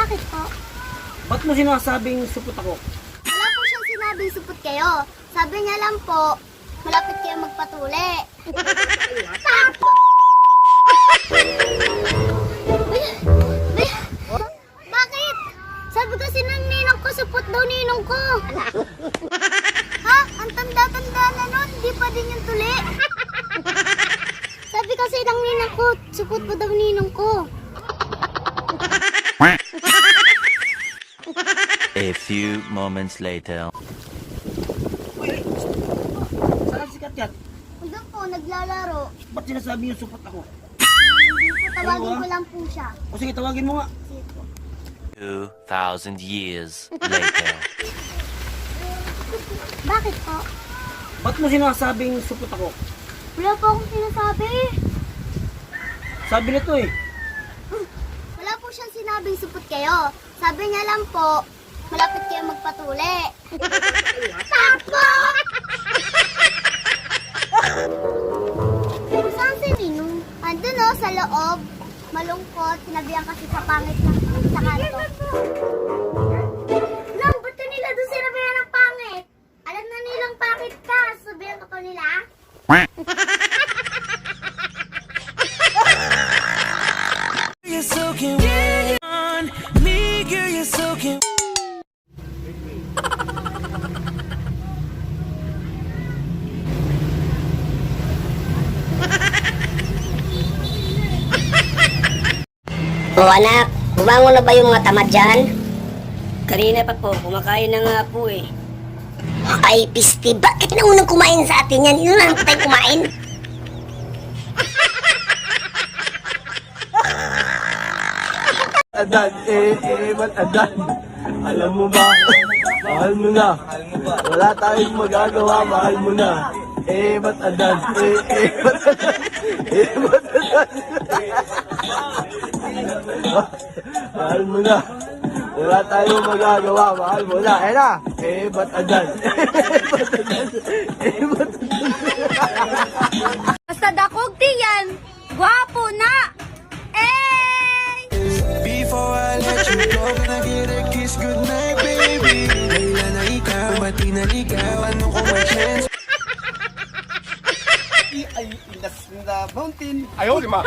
Bakit po? Ba't mo sinasabing supot ako? Wala po siyang sinabing supot kayo. Sabi niya lang po, malapit kayo magpatuli. Bakit? Sabi kasi ng ninong ko, supot daw ninong ko. Ha? Ang tanda-tanda na nun, di pa din yung tuli. Sabi kasi ng ninong ko, supot po daw ninong ko. A few moments later. Uy, saan si Katyat? Hanggang po, naglalaro. Ba't sinasabi yung supot ako? Hindi po, tawagin ko lang po siya. O sige, tawagin mo nga. Sige po. 2,000 years later. Bakit po? Ba't mo sinasabing supot ako? Wala po akong sinasabi. Sabi nito eh. Wala po siyang sinabing supot kayo. Sabi niya lang po, malapit kayo magpatuli. Tapo! Saan si Ninong? Andun o, sa loob. Malungkot, sinabihan kasi sa pangit ng sa kanto. Lang, ba't ka nila doon sinabihan ng pangit? Alam na nilang pangit ka, sabihan ka pa nila? You're so cute. On me, girl, you're so cute. O anak, bumangon na ba yung mga tamad dyan? Kanina pa po, kumakain na nga po eh. Ay, pisti, bakit naunang kumain sa atin yan? Inunahan pa tayo kumain? Adan, ba't adan? Alam mo ba? Mahal mo na. Wala tayong magagawa, mahal mo na. Ba't adan? Ba't adan? Ba't adan? Mahal mo na. Wala tayong magagawa, mahal mo na. Na. Ba't adan? Ba't adan? Ba't adan? Basta dakog tiyan, gwapo na! Before I let you go, can I get a kiss goodnight, baby? Kailan na ikaw, ba't di na ikaw? Ano ko may chance? Ay, ilas na mountain. Ayaw, lima.